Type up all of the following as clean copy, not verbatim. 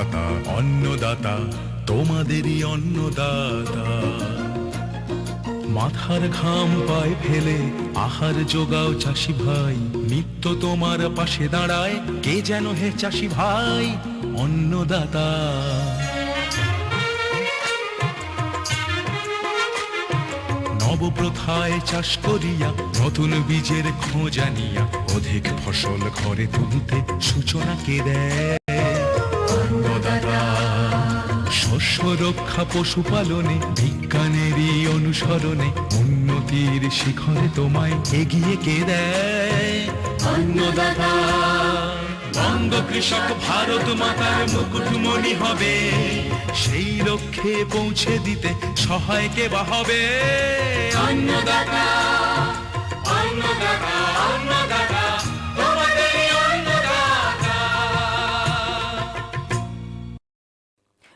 অন্নদাতা অন্নদাতা তোমাদেরই অন্নদাতা। মাথার ঘাম পায়ে ফেলে আহার জোগাও চাষি ভাই, নিত্য তোমার পাশে দাঁড়ায় কে যেন হে চাষি ভাই অন্নদাতা। নবপ্রথায় চাষ করিয়া নতুন বীজের খোঁজ আনিয়া অধিক ফসল ঘরে তুলতে সূচনাকে দেয় অন্নদাতা। শস্য রক্ষা পশুপালনে বিজ্ঞানেরই অনুসরণে উন্নতির শিখরে তোমায় এগিয়ে কে দেয় অন্নদাতা। বঙ্গ কৃষক ভারত মাতার মুকুটমণি হবে, সেই লক্ষ্যে পৌঁছে দিতে সহায় কে বা হবে অন্নদাতা অন্নদাতা অন্নদাতা তোমাদেরই অন্নদাতা।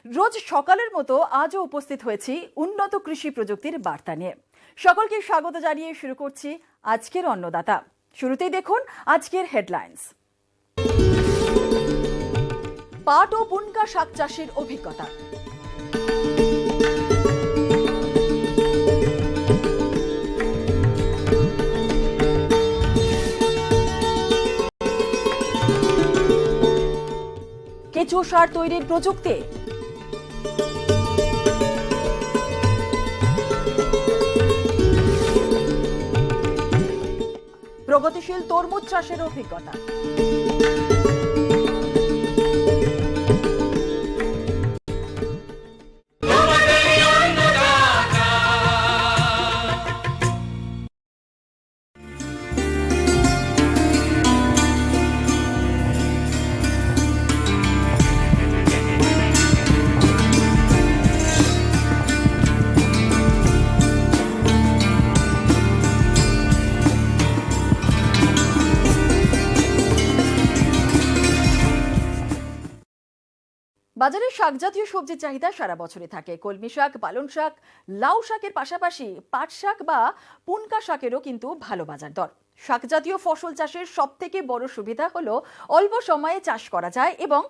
রোজ সকালের মতো আজও উপস্থিত হয়েছি উন্নত কৃষি প্রযুক্তির বার্তা নিয়ে। সকলকে স্বাগত জানিয়ে শুরু করছি আজকের অন্নদাতা। শুরুতেই দেখুন আজকের হেডলাইন্স। পাট ও পুনকা শাক চাষের অভিজ্ঞতা। কেঁচো সার তৈরির প্রযুক্তি। প্রগতিশীল তরমুজ চাষের অভিজ্ঞতা। বাজারে শাক জাতীয় সবজির চাহিদা সারা বছরই থাকে। কলমি শাক, পালং শাক, লাউ শাকের পাশাপাশি পাট শাক বা পুনকা শাকেরও কিন্তু ভালো বাজার দর। শাক জাতীয় ফসল চাষের সব থেকে বড় সুবিধা হলো অল্প সময়ে চাষ করা যায় এবং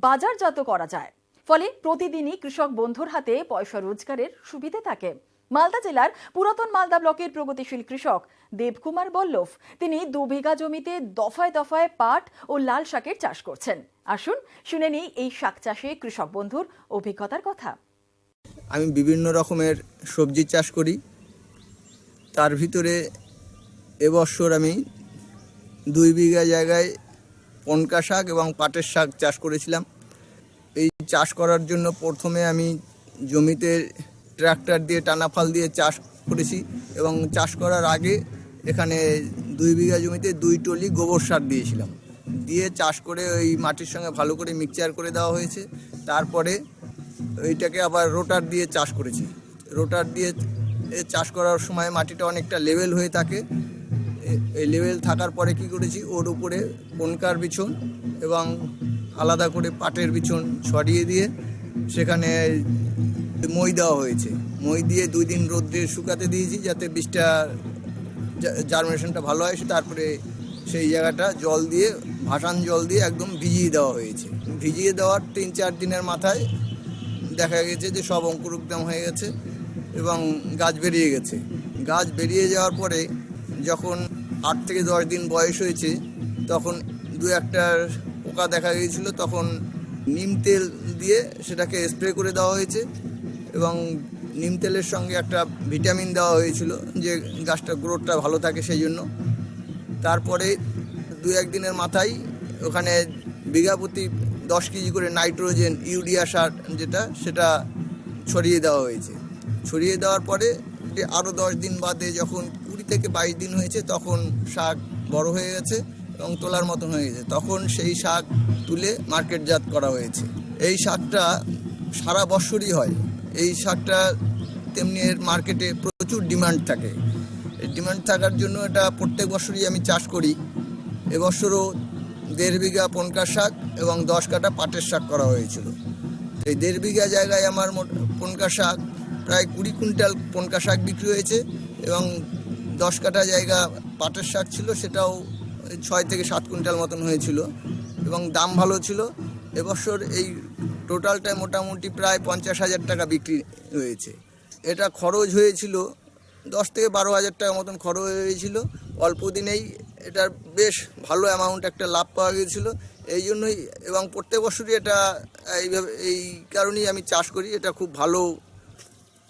বাজারজাত করা যায়, ফলে প্রতিদিনই কৃষক বন্ধুর হাতে পয়সা রোজগারের সুবিধা থাকে। মালদা জেলার পুরাতন মালদা ব্লকের প্রগতিশীল কৃষক দেবকুমার বল্লভ তিনি 2 বিঘা জমিতে দফায় দফায় পাট ও লাল শাকের চাষ করছেন। আসুন শুনে নিই এই শাক চাষে কৃষক বন্ধুর অভিজ্ঞতার কথা। আমি বিভিন্ন রকমের সবজি চাষ করি, তার ভিতরে এবছর আমি 2 বিঘা জায়গায় পনকা শাক এবং পাটের শাক চাষ করেছিলাম। এই চাষ করার জন্য প্রথমে আমি জমিতে ট্রাক্টর দিয়ে টানাফাল দিয়ে চাষ করেছি এবং চাষ করার আগে এখানে 2 বিঘা জমিতে 2 টলি গোবর সার দিয়েছিলাম। দিয়ে চাষ করে ওই মাটির সঙ্গে ভালো করে মিক্সচার করে দেওয়া হয়েছে। তারপরে ওইটাকে আবার রোটার দিয়ে চাষ করেছি। রোটার দিয়ে চাষ করার সময় মাটিটা অনেকটা লেভেল হয়ে থাকে। এই লেভেল থাকার পরে কি করেছি, ওর উপরে পনকার বিছন এবং আলাদা করে পাটের বিছন ছড়িয়ে দিয়ে সেখানে মই দেওয়া হয়েছে। মই দিয়ে 2 দিন রোদ্রে শুকাতে দিয়েছি যাতে বীজটা জার্মিনেশনটা ভালো হয়। তারপরে সেই জায়গাটা জল দিয়ে, ভাসান জল দিয়ে একদম ভিজিয়ে দেওয়া হয়েছে। ভিজিয়ে দেওয়ার 3-4 দিনের মাথায় দেখা গেছে যে সব অঙ্কুরোদ্গম হয়ে গেছে এবং গাছ বেরিয়ে গেছে। গাছ বেরিয়ে যাওয়ার পরে যখন 8 থেকে 10 দিন বয়স হয়েছে তখন 2-1টা পোকা দেখা গিয়েছিল। তখন নিম তেল দিয়ে সেটাকে স্প্রে করে দেওয়া হয়েছে এবং নিম তেলের সঙ্গে একটা ভিটামিন দেওয়া হয়েছিল যে গাছটা গ্রোথটা ভালো থাকে সেই জন্য। তারপরে 2-1 দিনের মাথায় ওখানে বিঘা প্রতি 10 কেজি করে নাইট্রোজেন ইউরিয়া সার সেটা ছড়িয়ে দেওয়া হয়েছে। ছড়িয়ে দেওয়ার পরে আরও 10 দিন বাদে যখন 20 থেকে 22 দিন হয়েছে তখন শাক বড় হয়ে গেছে এবং তোলার মতন হয়ে গেছে। তখন সেই শাক তুলে মার্কেটজাত করা হয়েছে। এই শাকটা সারা বছরই হয়। এই শাকটা তেমনি এর মার্কেটে প্রচুর ডিমান্ড থাকে। এই ডিমান্ড থাকার জন্য এটা প্রত্যেক বছরই আমি চাষ করি। এবছরও 1.5 বিঘা পনকা শাক এবং 10 কাঠা পাটের শাক করা হয়েছিল। এই 1.5 বিঘা জায়গায় আমার পনকা শাক প্রায় 20 কুইন্টাল পনকা শাক বিক্রি হয়েছে এবং 10 কাঠা জায়গা পাটের শাক ছিল, সেটাও 6 থেকে 7 কুইন্টাল মতন হয়েছিল এবং দাম ভালো ছিল। এবছর এই টোটালটায় মোটামুটি প্রায় 50,000 টাকা বিক্রি হয়েছে। এটা খরচ হয়েছিল 10 থেকে 12,000 টাকা মতন খরচ হয়েছিল। অল্প দিনেই এটার বেশ ভালো অ্যামাউন্ট একটা লাভ পাওয়া গিয়েছিলো। এই জন্যই এবং প্রত্যেক বছরই এটা এই কারণেই আমি চাষ করি। এটা খুব ভালো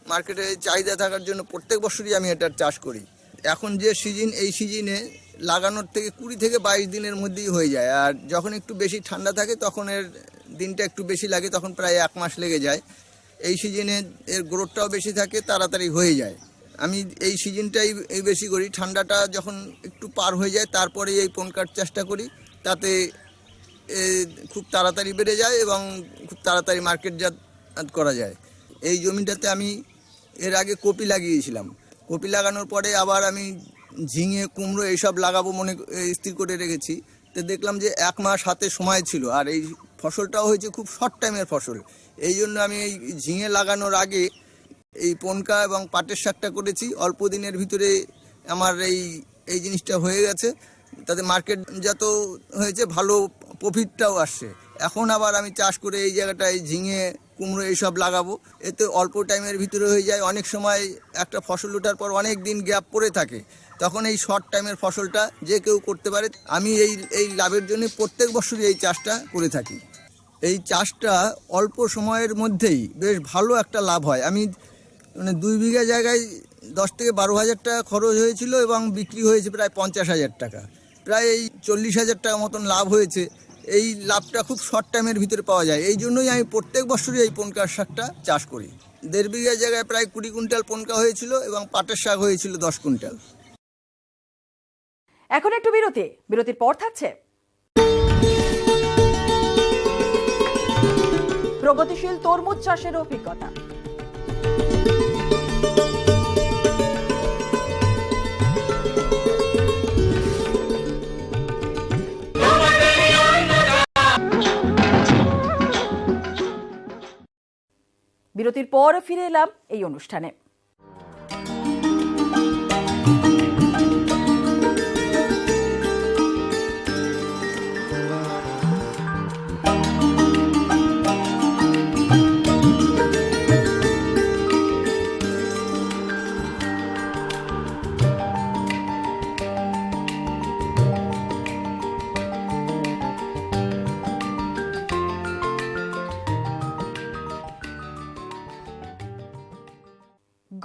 মার্কেটে চাহিদা থাকার জন্য প্রত্যেক বছরই আমি এটার চাষ করি। এখন যে সিজন, এই সিজনে লাগানোর থেকে 20 থেকে 22 দিনের মধ্যেই হয়ে যায়। আর যখন একটু বেশি ঠান্ডা থাকে তখন এর দিনটা একটু বেশি লাগে, তখন প্রায় 1 মাস লেগে যায়। এই সিজনে এর গ্রোথটাও বেশি থাকে, তাড়াতাড়ি হয়ে যায়। আমি এই সিজনটাই বেশি করি। ঠান্ডাটা যখন একটু পার হয়ে যায় তারপরে এই পনকার চাষটা করি, তাতে খুব তাড়াতাড়ি বেড়ে যায় এবং খুব তাড়াতাড়ি মার্কেটজাত করা যায়। এই জমিটাতে আমি এর আগে কপি লাগিয়েছিলাম। কপি লাগানোর পরে আবার আমি ঝিঙে, কুমড়ো এইসব লাগাবো মনে স্থির করে রেখেছি। তো দেখলাম যে 1 মাস হাতে সময় ছিল, আর এই ফসলটাও হয়েছে খুব শর্ট টাইমের ফসল। এই জন্য আমি এই ঝিঙে লাগানোর আগে এই পনকা এবং পাটের শাকটা করেছি। অল্প দিনের ভিতরে আমার এই জিনিসটা হয়ে গেছে, তাতে মার্কেটজাত হয়েছে, ভালো প্রফিটটাও আসছে। এখন আবার আমি চাষ করে এই জায়গাটায় ঝিঙে, কুমড়ো এইসব লাগাবো। এতে অল্প টাইমের ভিতরে হয়ে যায়। অনেক সময় একটা ফসল ওঠার পর অনেক দিন গ্যাপ পড়ে থাকে, তখন এই শর্ট টাইমের ফসলটা যে কেউ করতে পারে। আমি এই লাভের জন্য প্রত্যেক বছরই এই চাষটা করে থাকি। এই চাষটা অল্প সময়ের মধ্যেই বেশ ভালো একটা লাভ হয়। আমি 2 বিঘা জায়গায় 10 থেকে 12,000 টাকা খরচ হয়েছিল এবং বিক্রি হয়েছে প্রায় 50,000 টাকা, প্রায় এই 40,000 টাকা মতন লাভ হয়েছে। এই লাভটা খুব শর্ট টাইমের ভিতরে পাওয়া যায়। এই জন্যই আমি প্রত্যেক বছরই এই পনকার শাকটা চাষ করি। 1.5 বিঘা জায়গায় প্রায় 20 কুইন্টাল পনকা হয়েছিল এবং পাটের শাক হয়েছিল 10 কুইন্টাল। এখন একটু বিরতির পর থাকছে প্রগতিশীল তরমুজ চাষের অভিজ্ঞতা। বিরতির পর ফিরে এলাম এই অনুষ্ঠানে।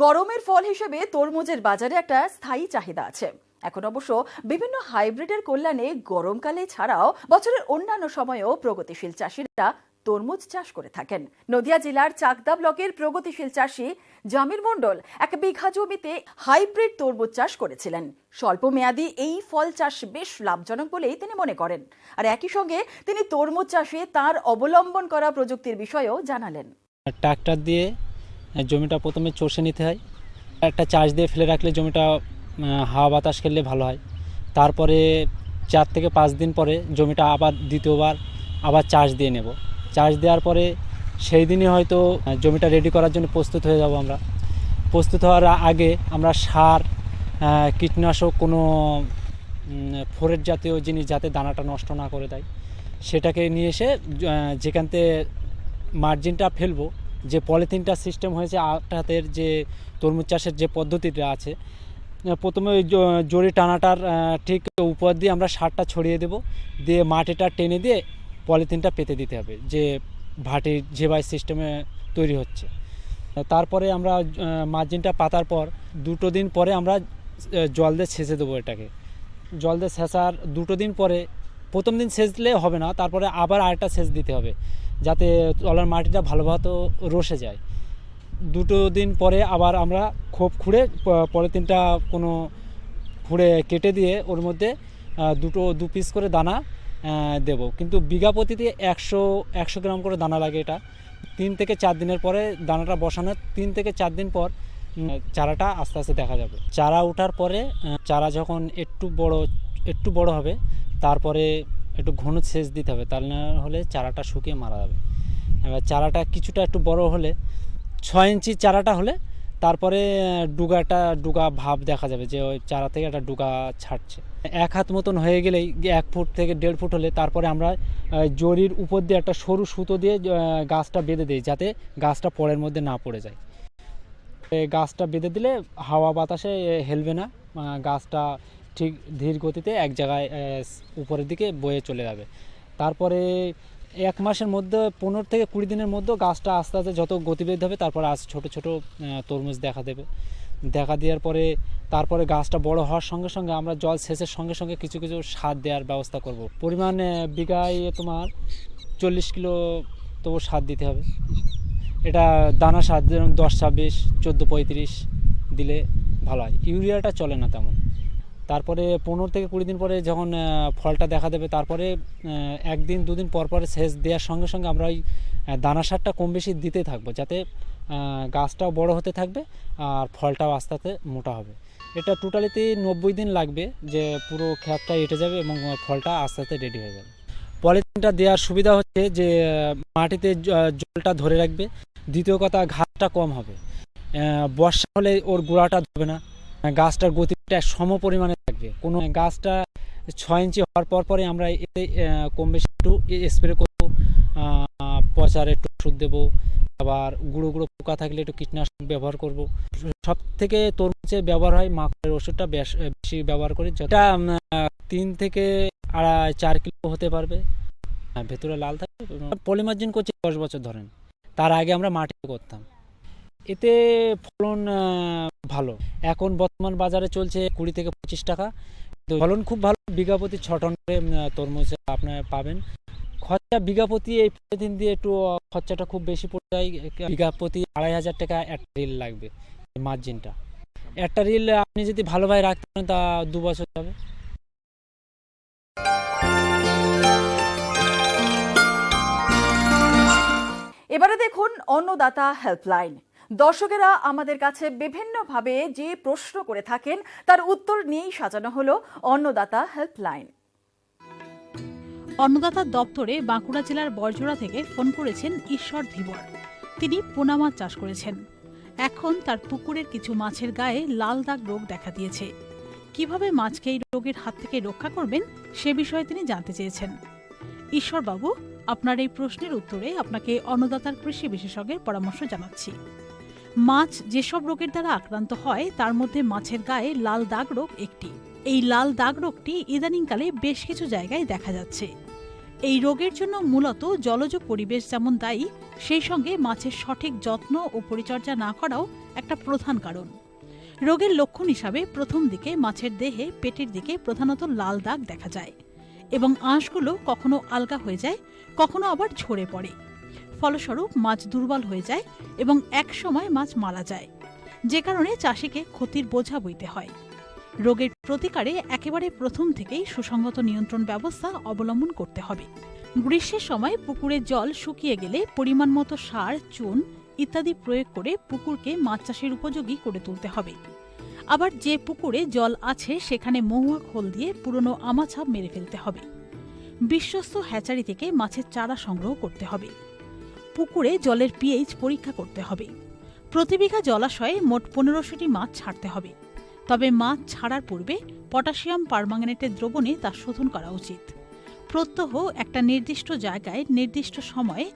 গরমের ফল হিসেবে তরমুজের বাজারে একটা স্থায়ী চাহিদা আছে। এখন অবশ্য বিভিন্ন হাইব্রিডের কল্যাণে গরমকালে ছাড়াও বছরের অন্যান্য সময়েও প্রগতিশীল চাষিরা তরমুজ চাষ করে থাকেন। নদিয়া জেলার চাকদা ব্লকের প্রগতিশীল চাষী জামির মণ্ডল 1 বিঘা জমিতে হাইব্রিড তরমুজ চাষ করেছিলেন। স্বল্প মেয়াদী এই ফল চাষ বেশ লাভজনক বলেই তিনি মনে করেন। আর একই সঙ্গে তিনি তরমুজ চাষে তার অবলম্বন করা প্রযুক্তির বিষয়েও জানালেন। ট্রাক্টর দিয়ে জমিটা প্রথমে চষে নিতে হয়, একটা চাষ দিয়ে ফেলে রাখলে জমিটা হাওয়া বাতাস খেললে ভালো হয়। তারপরে 4 থেকে 5 দিন পরে জমিটা আবার দ্বিতীয়বার আবার চাষ দিয়ে নেব। চাষ দেওয়ার পরে সেই দিনই হয়তো জমিটা রেডি করার জন্য প্রস্তুত হয়ে যাব। আমরা প্রস্তুত হওয়ার আগে আমরা সার, কীটনাশক, কোনো ফোরেট জাতীয় জিনিস যাতে দানাটা নষ্ট না করে দেয় সেটাকে নিয়ে এসে যেখান থেকে মার্জিনটা ফেলবো, যে পলিথিনটা সিস্টেম হয়েছে আটাতের যে তরমুজ চাষের যে পদ্ধতিটা আছে, প্রথমে ওই জড়ি টানাটার ঠিক উপর দিয়ে আমরা সারটা ছড়িয়ে দেব, দিয়ে মাটিটা টেনে দিয়ে পলিথিনটা পেতে দিতে হবে, যে ভাটির যেভাবে সিস্টেমে তৈরি হচ্ছে। তারপরে আমরা মার্জিনটা পাতার পর 2 দিন পরে আমরা জল দিয়ে সেচে দেবো। এটাকে জল দিয়ে সেচার 2 দিন পরে, প্রথম দিন সেচ দিলে হবে না, তারপরে আবার আরেকটা সেচ দিতে হবে যাতে তলার মাটিটা ভালোভাবে রসে যায়। 2 দিন পরে আবার আমরা খোপ খুঁড়ে পলিথিনটা কোনো খুঁড়ে কেটে দিয়ে ওর মধ্যে 2 পিস করে দানা দেব। কিন্তু বিঘা প্রতিতে 100 গ্রাম করে দানা লাগে। এটা 3 থেকে 4 দিনের পরে দানাটা বসানোর 3 থেকে 4 দিন পর চারাটা আস্তে আস্তে দেখা যাবে। চারা ওঠার পরে চারা যখন একটু বড় হবে তারপরে একটু ঘন সেচ দিতে হবে, তাহলে না হলে চারাটা শুকিয়ে মারা যাবে। এবার চারাটা কিছুটা একটু বড় হলে 6 ইঞ্চি চারাটা হলে তারপরে ডুগা ভাব দেখা যাবে যে ওই চারা থেকে একটা ডুগা ছাড়ছে। 1 হাত মতন হয়ে গেলেই 1 ফুট থেকে 1.5 ফুট হলে তারপরে আমরা জরির উপর দিয়ে একটা সরু সুতো দিয়ে গাছটা বেঁধে দিই, যাতে গাছটা পরের মধ্যে না পড়ে যায়। গাছটা বেঁধে দিলে হাওয়া বাতাসে হেলবে না, গাছটা ঠিক ধীর গতিতে এক জায়গায় উপরের দিকে বয়ে চলে যাবে। তারপরে 1 মাসের মধ্যে 15 থেকে 20 দিনের মধ্যে গাছটা আস্তে আস্তে যত গতিবেগ হবে, তারপরে ছোট ছোট তরমুজ দেখা দেবে। দেখা দেওয়ার পরে তারপরে গাছটা বড় হওয়ার সঙ্গে সঙ্গে আমরা জল সেচের সঙ্গে সঙ্গে কিছু কিছু সার দেওয়ার ব্যবস্থা করব। পরিমাণ বিঘায় তোমার 40 কিলো তবু সার দিতে হবে। এটা দানা সার, যেরকম 10-26, 14-35 দিলে ভালো হয়। ইউরিয়াটা চলে না তেমন। তারপরে 15 থেকে 20 দিন পরে যখন ফলটা দেখা দেবে, তারপরে 1 দিন 2 দিন পর পরে সেচ দেওয়ার সঙ্গে সঙ্গে আমরা ওই দানা সারটা কম বেশি দিতে থাকবো, যাতে গাছটাও বড় হতে থাকবে আর ফলটাও আস্তে আস্তে মোটা হবে। এটা টোটালিতে 90 দিন লাগবে যে পুরো ক্ষেতটা এঁটে যাবে এবং ফলটা আস্তে আস্তে রেডি হয়ে যাবে। পলিথিনটা দেওয়ার সুবিধা হচ্ছে যে মাটিতে জলটা ধরে রাখবে। দ্বিতীয় কথা, ঘাসটা কম হবে। বর্ষা হলে ওর গোড়াটা ধরবে না, গাছটার গতিটা সম পরিমাণে থাকবে। কোনো গাছটা 6 ইঞ্চি হওয়ার পরে আমরা এতে কম বেশি একটু স্প্রে করবো, পচার একটু ওষুধ দেবো, আবার গুঁড়ো গুঁড়ো পোকা থাকলে একটু কীটনাশক ব্যবহার করব। সব থেকে তরমুজে ব্যবহার হয় মাকড়ের ওষুধটা বেশি ব্যবহার করি, যেটা 3 থেকে 4 কিলো হতে পারবে, ভেতরে লাল থাকবে। পলিমার্জিন করছি 10 বছর ধরেন, তার আগে আমরা মাটিতে করতাম। এতে ফলন ভালো। এখন বর্তমান বাজারে চলছে 20 থেকে 25 টাকা। তো ফলন খুব ভালো। বিঘা প্রতি 6 টন করে তরমুজ আপনার পাবেন। খরচা বিঘা প্রতি এই পলিথিন দিয়ে একটু খরচাটা খুব বেশি পড়ে যায়। বিঘা প্রতি 2500 টাকা একটা রিল লাগবে। মার্জিনটা একটা রিল আপনি যদি ভালোভাবে রাখতে পারেন তা 2 বছর যাবে। এবারে দেখুন অন্নদাতা হেল্পলাইন। দর্শকেরা আমাদের কাছে বিভিন্নভাবে যে প্রশ্ন করে থাকেন তার উত্তর নিয়েই সাজানো হলো অন্নদাতা হেল্পলাইন। অন্নদাতা দপ্তরে বাঁকুড়া জেলার বরজোড়া থেকে ফোন করেছেন ঈশ্বর ধীবর। তিনি পোনা মাছ চাষ করেছেন। এখন তার পুকুরের কিছু মাছের গায়ে লাল দাগ রোগ দেখা দিয়েছে। কিভাবে মাছকে এই রোগের হাত থেকে রক্ষা করবেন সে বিষয়ে তিনি জানতে চেয়েছেন। ঈশ্বরবাবু, আপনার এই প্রশ্নের উত্তরে আপনাকে অন্নদাতার কৃষি বিশেষজ্ঞের পরামর্শ জানাচ্ছি। মাছ যেসব রোগের দ্বারা আক্রান্ত হয় তার মধ্যে মাছের গায়ে লাল দাগ রোগ একটি। এই লাল দাগ রোগটি ইদানিংকালে বেশ কিছু জায়গায় দেখা যাচ্ছে। এই রোগের জন্য মূলত জলজ পরিবেশ যেমন দায়ী, সেই সঙ্গে মাছের সঠিক যত্ন ও পরিচর্যা না করাও একটা প্রধান কারণ। রোগের লক্ষণ হিসাবে প্রথম দিকে মাছের দেহে পেটের দিকে প্রধানত লাল দাগ দেখা যায় এবং আঁশগুলো কখনো আলগা হয়ে যায়, কখনো আবার ঝরে পড়ে। ফলস্বরূপ মাছ দুর্বল হয়ে যায় এবং একসময় মাছ মারা যায়, যে কারণে চাষিকে ক্ষতির বোঝা বইতে হয়। রোগের প্রতিকারে একেবারে প্রথম থেকেই সুসংগত নিয়ন্ত্রণ ব্যবস্থা অবলম্বন করতে হবে। গ্রীষ্মের সময় পুকুরের জল শুকিয়ে গেলে পরিমাণ মতো সার, চুন ইত্যাদি প্রয়োগ করে পুকুরকে মাছ চাষের উপযোগী করে তুলতে হবে। আবার যে পুকুরে জল আছে সেখানে মহুয়া খোল দিয়ে পুরনো আমাছাপ মেরে ফেলতে হবে। বিশ্বস্ত হ্যাচারি থেকে মাছের চারা সংগ্রহ করতে হবে। পুকুরে জলের পিএইচ পরীক্ষা করতে হবে। প্রতি বিঘা জলাশয়ে মোট 1500টি মাছ ছাড়তে হবে। তবে মাছ ছাড়ার পূর্বে পটাশিয়াম পারম্যাঙ্গানেটের দ্রবণে তা শোধন করা উচিত। প্রত্যহ একটা নির্দিষ্ট জায়গায় নির্দিষ্ট সময়ে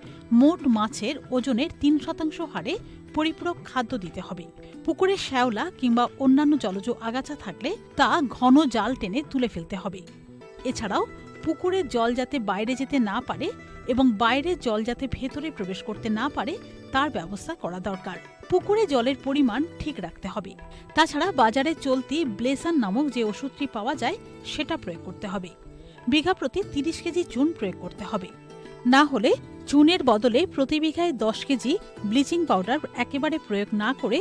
মোট মাছের ওজনের 3% হারে পরিপূরক খাদ্য দিতে হবে। পুকুরে শ্যাওলা কিংবা অন্যান্য জলজ আগাছা থাকলে তা ঘন জাল টেনে তুলে ফেলতে হবে। এছাড়াও পুকুরের জল যাতে বাইরে যেতে না পারে এবং বাইরের জল যাতে ভেতরে প্রবেশ করতে না পারে তার ব্যবস্থা করা দরকার। পুকুরে জলের পরিমাণ ঠিক রাখতে হবে। তাছাড়া বাজারে চলতি ব্লেসান নামক যে ওষুধটি পাওয়া যায় সেটা প্রয়োগ করতে হবে। বিঘা প্রতি 30 কেজি চুন প্রয়োগ করতে হবে। না হলে চুনের বদলে প্রতি বিঘায় 10 কেজি ব্লিচিং পাউডার একেবারে প্রয়োগ না করে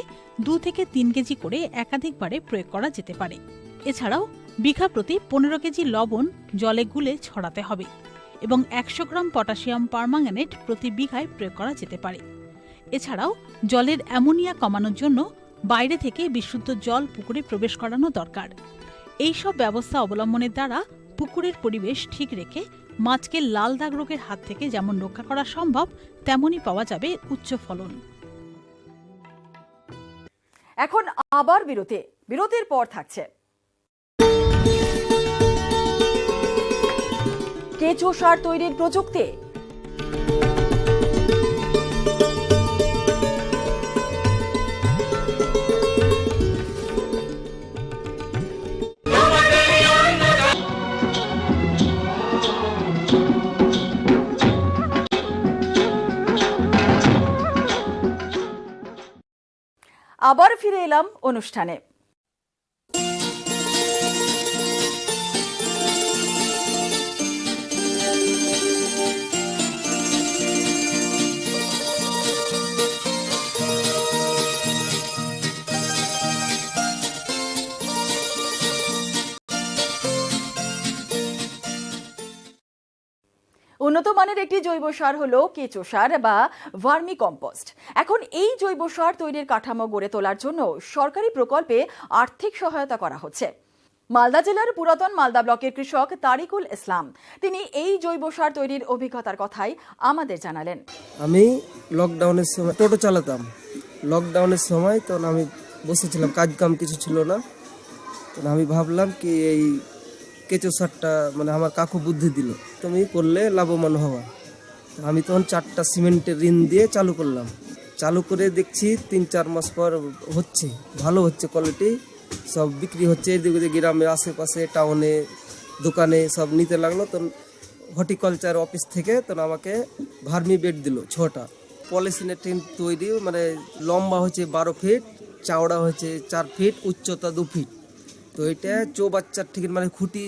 2 থেকে 3 কেজি করে একাধিকবারে প্রয়োগ করা যেতে পারে। এছাড়াও বিঘা প্রতি 15 কেজি লবণ জলে গুলে ছড়াতে হবে এবং 100 গ্রাম পটাশিয়াম পারম্যাঙ্গানেট প্রতি বিঘায় প্রয়োগ করা যেতে পারে। এছাড়াও জলের অ্যামোনিয়া কমানোর জন্য বাইরে থেকে বিশুদ্ধ জল পুকুরে প্রবেশ করানো দরকার। এই সব ব্যবস্থা অবলম্বনের দ্বারা পুকুরের পরিবেশ ঠিক রেখে মাছকে লাল দাগ রোগের হাত থেকে যেমন রক্ষা করা সম্ভব তেমনই পাওয়া যাবে উচ্চ ফলন। এখন আবার বিরতির পর থাকছে কেঁচো সার তৈরির প্রযুক্তি। আবার ফিরে এলাম অনুষ্ঠানে। উন্নত মানের একটি জৈব সার হলো কেঁচো সার বা ভার্মি কম্পোস্ট। এখন এই জৈব সার তৈরির কাঠামো গড়ে তোলার জন্য সরকারি প্রকল্পে আর্থিক সহায়তা করা হচ্ছে। মালদা জেলার পুরাতন মালদা ব্লকের কৃষক তারিকুল ইসলাম তিনি এই জৈব সার তৈরির অভিজ্ঞতার কথাই আমাদের জানালেন। আমি লকডাউনের সময় টোটো চালাতাম। লকডাউনের সময় তখন আমি বসেছিলাম, কাজ কাম কিছু ছিল না। তখন আমি ভাবলাম কি এই কেঁচো সারটা মানে আমার কাকু বুদ্ধি দিল, তুমি করলে লাভবান হওয়া। আমি তখন 4টা সিমেন্টের ঋণ দিয়ে চালু করলাম। চালু করে দেখছি 3-4 মাস পর হচ্ছে, ভালো হচ্ছে, কোয়ালিটি সব বিক্রি হচ্ছে। এদিকে গ্রামের আশেপাশে টাউনে দোকানে সব নিতে লাগলো। তখন হর্টিকালচার অফিস থেকে তখন আমাকে ভার্মি বেড দিল 6টা। পলিথিনের টিন তৈরি, মানে লম্বা হচ্ছে 12 ফিট, চওড়া হচ্ছে 4 ফিট, উচ্চতা 2 ফিট। তো এটা চৌবাচ্চার ঠিক মানে খুঁটি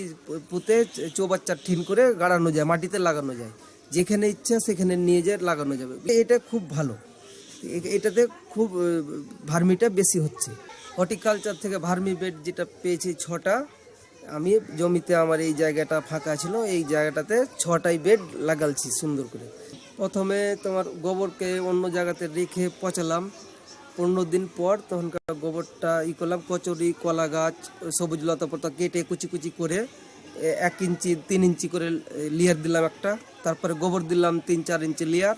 পুঁতে চৌবাচ্চার ঠিন করে গাড়ানো যায়, মাটিতে লাগানো যায়, যেখানে ইচ্ছা সেখানে নিয়ে যেয়ে লাগানো যাবে। এটা খুব ভালো, এটাতে খুব ভার্মিটা বেশি হচ্ছে। হর্টিকালচার থেকে ভার্মি বেড যেটা পেয়েছি 6টা, আমি জমিতে আমার এই জায়গাটা ফাঁকা ছিল, এই জায়গাটাতে 6টাই বেড লাগালছি সুন্দর করে। প্রথমে তোমার গোবরকে অন্য জায়গাতে রেখে পচালাম। 15 দিন পর তখনকার গোবরটা করলাম, কচুরি, কলা গাছ, সবুজ লতা পাতা কেটে কুচি কুচি করে 1 ইঞ্চি 3 ইঞ্চি করে লেয়ার দিলাম একটা। তারপরে গোবর দিলাম 3-4 ইঞ্চি লেয়ার।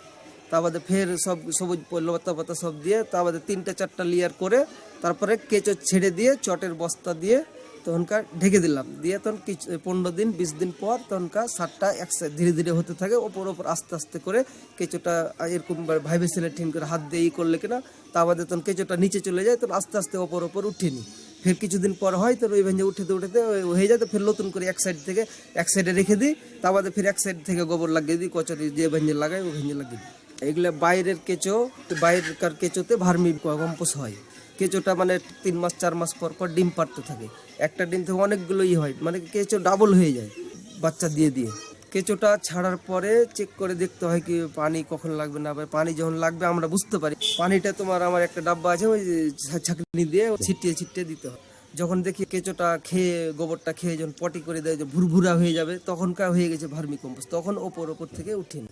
তার বাদে ফের সব সবুজ লতা পাতা সব দিয়ে তার বাদে 3-4টা লেয়ার করে তারপরে কেঁচো ছেড়ে দিয়ে চটের বস্তা দিয়ে তখনকার ঢেকে দিলাম। দিয়ে তখন 15 দিন 20 দিন পর তখনকার সারটা একসাথে ধীরে ধীরে হতে থাকে, ওপর আস্তে আস্তে করে কেঁচোটা এরকম ভাইবে সেলে ঠিন করে হাত দিয়ে করলে কিনা তা বাদে তখন কেঁচোটা নিচে চলে যায়, তখন আস্তে আস্তে ওপর উঠেনি। ফের কিছুদিন পর হয় তো ওই ভেঙে উঠতে হয়ে যায়। তো ফের নতুন করে এক সাইডে রেখে দিই, তা বাদে ফের এক সাইড থেকে গোবর লাগিয়ে দিই, কচুরি যে ভেঙে লাগাই ও ভেঙে লাগিয়ে দিই। এগুলো বাইরের কেঁচো, বাইরের কেঁচোতে ভার্মি কম্পোস্ট হয়। কেঁচোটা মানে 3-4 মাস পর পর ডিম পাড়তে থাকে। একটা ডিম থেকে অনেকগুলোই হয়, মানে কেঁচো ডাবল হয়ে যায় বাচ্চা দিয়ে দিয়ে। কেঁচোটা ছাড়ার পরে চেক করে দেখতে হয় কি পানি কখন লাগবে না, পানি যখন লাগবে আমরা বুঝতে পারি। পানিটা তোমার আমার একটা ডাব্বা আছে, ওই ছাঁকনি দিয়ে ছিটিয়ে দিতে হয়। যখন দেখি কেঁচোটা খেয়ে গোবরটা খেয়ে যখন পটি করে দেয়, যে ভুরভুরা হয়ে যাবে, তখনকার হয়ে গেছে ভার্মি কম্পোস্ট, তখন ওপর থেকে উঠিনি।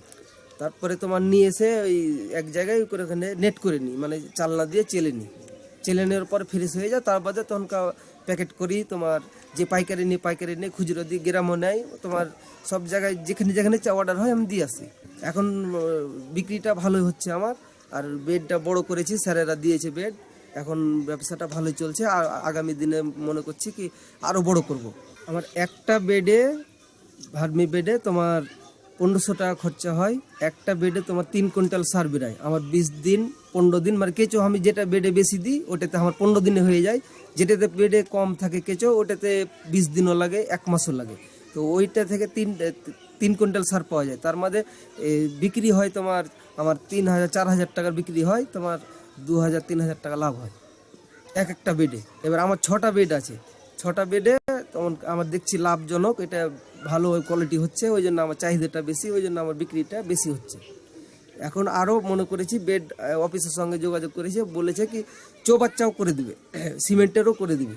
তারপরে তোমার নিয়ে এসে ওই এক জায়গায় করে ওখানে নেট করে নিই, মানে চালনা দিয়ে চেলে নিই। চেলে নেওয়ার পর ফ্রেশ হয়ে যায়। তার বাদে তখনকার প্যাকেট করি, তোমার যে পাইকারি নিয়ে খুচরো দিয়ে গ্রামও নেয়, তোমার সব জায়গায় যেখানে অর্ডার হয় আমি দিয়ে আসি। এখন বিক্রিটা ভালোই হচ্ছে আমার। আর বেডটা বড় করেছি, স্যারেরা দিয়েছে বেড, এখন ব্যবসাটা ভালোই চলছে। আর আগামী দিনে মনে করছি কি আরও বড় করব। আমার একটা বেডে ভার্মি বেডে তোমার 1500 টাকা খরচা হয়। একটা বেডে তোমার 3 কুইন্টাল সার বেরায় আমার 20 দিন 15 দিন। মানে কেঁচো আমি যেটা বেডে বেশি দিই ওটাতে আমার 15 দিনে হয়ে যায়, যেটাতে বেডে কম থাকে কেঁচো ওটাতে 20 দিনও লাগে, 1 মাসও লাগে। তো ওইটা থেকে 3 কুইন্টাল সার পাওয়া যায়। তার মধ্যে বিক্রি হয় তোমার আমার 3000-4000 টাকার বিক্রি হয়, তোমার 2000-3000 টাকা লাভ হয় একটা বেডে। এবার আমার 6টা বেড আছে, 6টা বেডে তখন আমার দেখছি লাভজনক, এটা ভালো কোয়ালিটি হচ্ছে, ওই জন্য আমার চাহিদাটা বেশি, ওই জন্য আমার বিক্রিটা বেশি হচ্ছে। এখন আরও মনে করেছি বেড অফিসের সঙ্গে যোগাযোগ করেছে, বলেছে কি চৌবাচ্চাও করে দিবে, সিমেন্টেরও করে দিবে।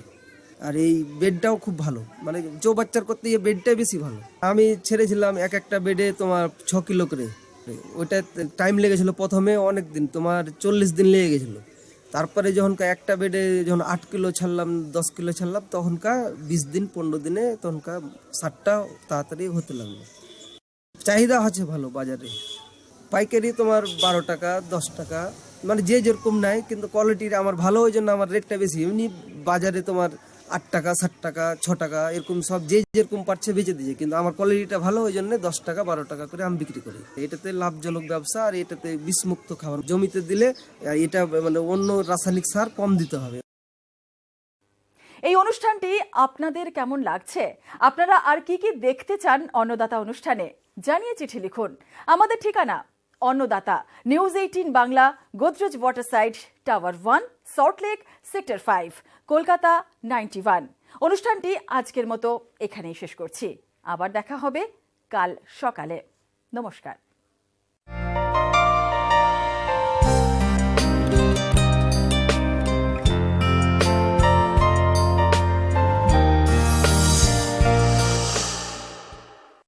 আর এই বেডটাও খুব ভালো, মানে চৌবাচ্চার করতে গিয়ে বেডটাই বেশি ভালো। আমি ছেড়েছিলাম একটা বেডে তোমার 6 কিলো করে, ওইটা টাইম লেগেছিলো প্রথমে অনেক দিন, তোমার 40 দিন লেগে গেছিলো। তারপরে যখন একটা বেডে যখন 8 কিলো ছাড়লাম, 10 কিলো ছাড়লাম, তখনকার 20 দিন 15 দিনে তখনকার সারটা তাড়াতাড়ি হতে লাগলো। চাহিদা আছে ভালো বাজারে। পাইকারি তোমার 12 টাকা, 10 টাকা, মানে যে যেরকম নেয়, কিন্তু কোয়ালিটির আমার ভালো, ওই জন্য আমার রেটটা বেশি। এমনি বাজারে তোমার 8 টাকা 7 টাকা 6 টাকা এরকম সব যে যেরকম পারছে বেচে দিয়েছে, কিন্তু আমার কোয়ালিটিটা ভালো, ওই জন্য 10 টাকা 12 টাকা করে আমি বিক্রি করি। এটাতে লাভজনক ব্যবসা, আর এটাতে বিষমুক্ত খাবার জমিতে দিলে এটা মানে অন্য রাসায়নিক সার কম দিতে হবে। এই অনুষ্ঠানটি আপনাদের কেমন লাগছে? আপনারা আর কি কি দেখতে চান অন্নদাতা অনুষ্ঠানে? জানিয়ে চিঠি লিখুন। আমাদের ঠিকানা Annadata, news 18 Bangla, Godrej waterside, tower 1, Salt Lake, sector 5, Kolkata 91। অনুষ্ঠানটি আজকের মতো এখানেই শেষ করছি। আবার দেখা হবে কাল সকালে। নমস্কার।